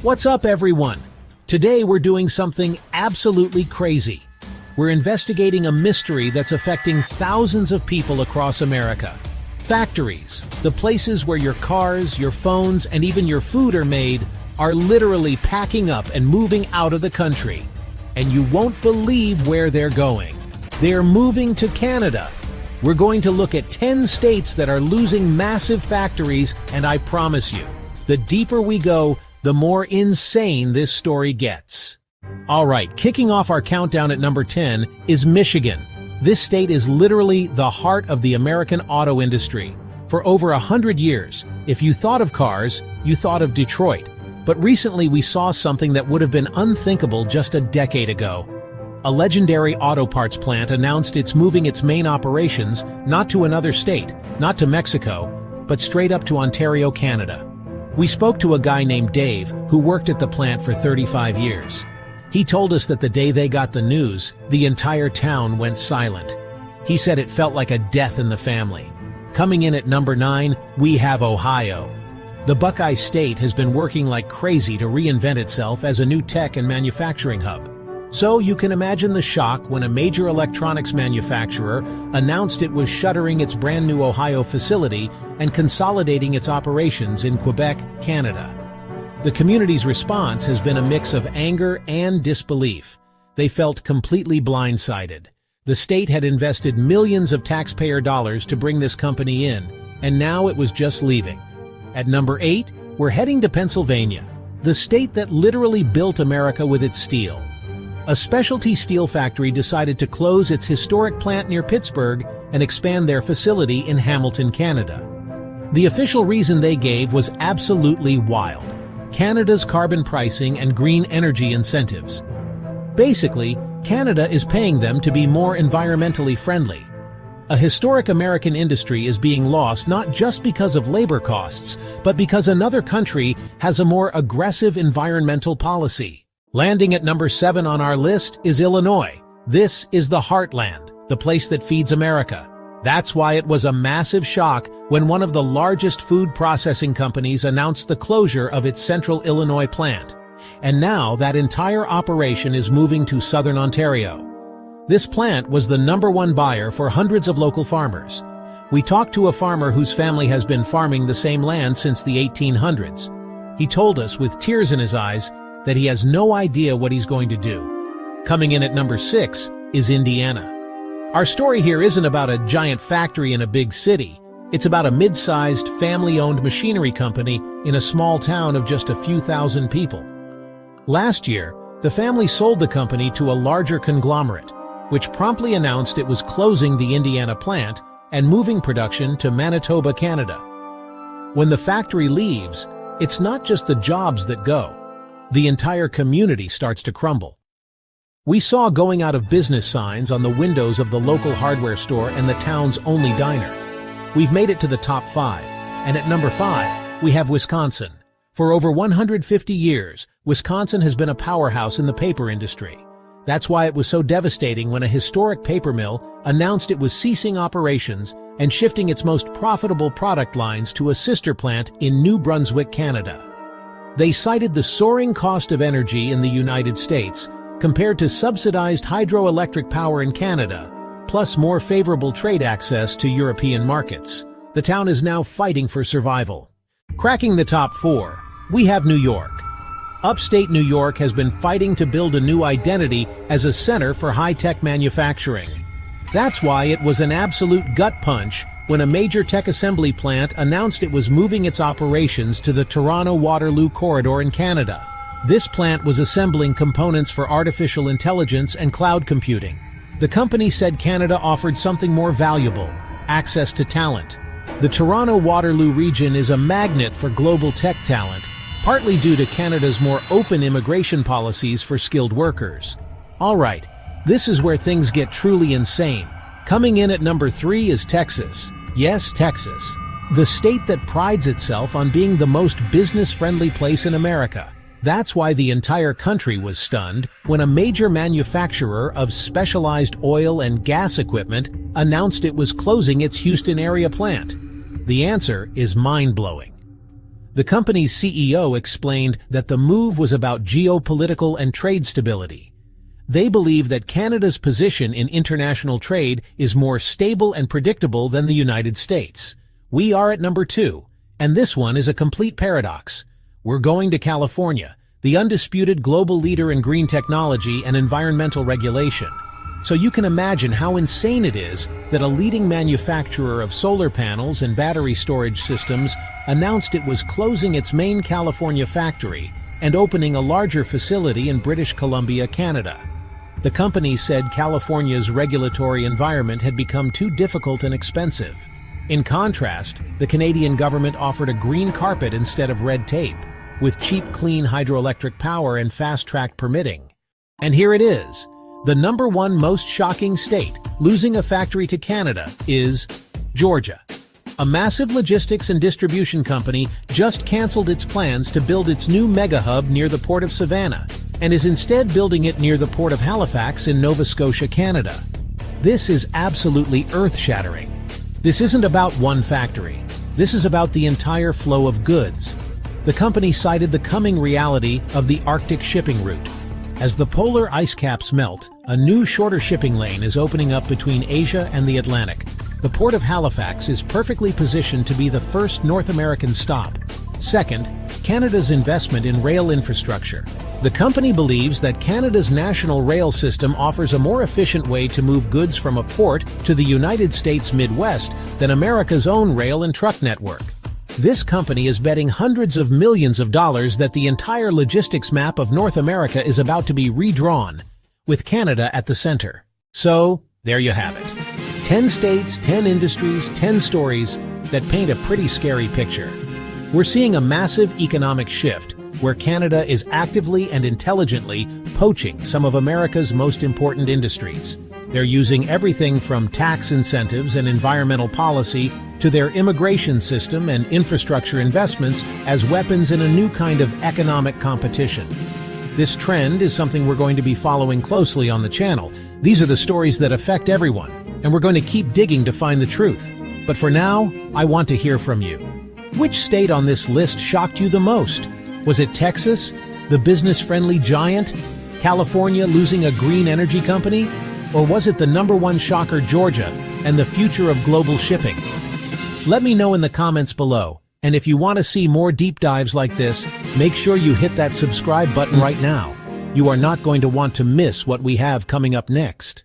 What's up, everyone? Today we're doing something absolutely crazy. We're investigating a mystery that's affecting thousands of people across America. Factories, the places where your cars, your phones, and even your food are made, are literally packing up and moving out of the country. And you won't believe where they're going. They're moving to Canada. We're going to look at 10 states that are losing massive factories, and I promise you, the deeper we go, the more insane this story gets. Alright, kicking off our countdown at number 10 is Michigan. This state is literally the heart of the American auto industry. For over 100 years, if you thought of cars, you thought of Detroit. But recently we saw something that would have been unthinkable just a decade ago. A legendary auto parts plant announced it's moving its main operations not to another state, not to Mexico, but straight up to Ontario, Canada. We spoke to a guy named Dave who worked at the plant for 35 years. He told us that the day they got the news, the entire town went silent. He said it felt like a death in the family. Coming in at number 9, we have Ohio. The Buckeye State has been working like crazy to reinvent itself as a new tech and manufacturing hub. So you can imagine the shock when a major electronics manufacturer announced it was shuttering its brand new Ohio facility and consolidating its operations in Quebec, Canada. The community's response has been a mix of anger and disbelief. They felt completely blindsided. The state had invested millions of taxpayer dollars to bring this company in, and now it was just leaving. At number 8, we're heading to Pennsylvania, the state that literally built America with its steel. A specialty steel factory decided to close its historic plant near Pittsburgh and expand their facility in Hamilton, Canada. The official reason they gave was absolutely wild: Canada's carbon pricing and green energy incentives. Basically, Canada is paying them to be more environmentally friendly. A historic American industry is being lost not just because of labor costs, but because another country has a more aggressive environmental policy. Landing at number 7 on our list is Illinois. This is the Heartland, the place that feeds America. That's why it was a massive shock when one of the largest food processing companies announced the closure of its central Illinois plant. And now that entire operation is moving to southern Ontario. This plant was the #1 buyer for hundreds of local farmers. We talked to a farmer whose family has been farming the same land since the 1800s. He told us with tears in his eyes that he has no idea what he's going to do. Coming in at number 6 is Indiana. Our story here isn't about a giant factory in a big city. It's about a mid-sized, family-owned machinery company in a small town of just a few thousand people. Last year, the family sold the company to a larger conglomerate, which promptly announced it was closing the Indiana plant and moving production to Manitoba, Canada. When the factory leaves, it's not just the jobs that go. The entire community starts to crumble. We saw going out of business signs on the windows of the local hardware store and the town's only diner. We've made it to the top 5, and at number 5, we have Wisconsin. For over 150 years, Wisconsin has been a powerhouse in the paper industry. That's why it was so devastating when a historic paper mill announced it was ceasing operations and shifting its most profitable product lines to a sister plant in New Brunswick, Canada. They cited the soaring cost of energy in the United States compared to subsidized hydroelectric power in Canada, plus more favorable trade access to European markets. The town is now fighting for survival. Cracking the top 4, we have New York. Upstate New York has been fighting to build a new identity as a center for high-tech manufacturing. That's why it was an absolute gut punch when a major tech assembly plant announced it was moving its operations to the Toronto-Waterloo corridor in Canada. This plant was assembling components for artificial intelligence and cloud computing. The company said Canada offered something more valuable: access to talent. The Toronto-Waterloo region is a magnet for global tech talent, partly due to Canada's more open immigration policies for skilled workers. Alright, this is where things get truly insane. Coming in at number 3 is Texas. Yes, Texas. The state that prides itself on being the most business-friendly place in America. That's why the entire country was stunned when a major manufacturer of specialized oil and gas equipment announced it was closing its Houston area plant. The answer is mind-blowing. The company's CEO explained that the move was about geopolitical and trade stability. They believe that Canada's position in international trade is more stable and predictable than the United States. We are at number 2, and this one is a complete paradox. We're going to California, the undisputed global leader in green technology and environmental regulation. So you can imagine how insane it is that a leading manufacturer of solar panels and battery storage systems announced it was closing its main California factory and opening a larger facility in British Columbia, Canada. The company said California's regulatory environment had become too difficult and expensive. In contrast, the Canadian government offered a green carpet instead of red tape, with cheap, clean hydroelectric power and fast-track permitting. And here it is. The number 1 most shocking state losing a factory to Canada is Georgia. A massive logistics and distribution company just canceled its plans to build its new mega hub near the port of Savannah and is instead building it near the port of Halifax in Nova Scotia, Canada. This is absolutely earth-shattering. This isn't about one factory. This is about the entire flow of goods. The company cited the coming reality of the Arctic shipping route. As the polar ice caps melt, a new shorter shipping lane is opening up between Asia and the Atlantic. The port of Halifax is perfectly positioned to be the first North American stop. Second, Canada's investment in rail infrastructure. The company believes that Canada's national rail system offers a more efficient way to move goods from a port to the United States Midwest than America's own rail and truck network. This company is betting hundreds of millions of dollars that the entire logistics map of North America is about to be redrawn, with Canada at the center. So, there you have it. 10 states, 10 industries, 10 stories that paint a pretty scary picture. We're seeing a massive economic shift where Canada is actively and intelligently poaching some of America's most important industries. They're using everything from tax incentives and environmental policy to their immigration system and infrastructure investments as weapons in a new kind of economic competition. This trend is something we're going to be following closely on the channel. These are the stories that affect everyone, and we're going to keep digging to find the truth. But for now, I want to hear from you. Which state on this list shocked you the most? Was it Texas, the business-friendly giant, California losing a green energy company? Or was it the number 1 shocker, Georgia, and the future of global shipping? Let me know in the comments below, and if you want to see more deep dives like this, make sure you hit that subscribe button right now. You are not going to want to miss what we have coming up next.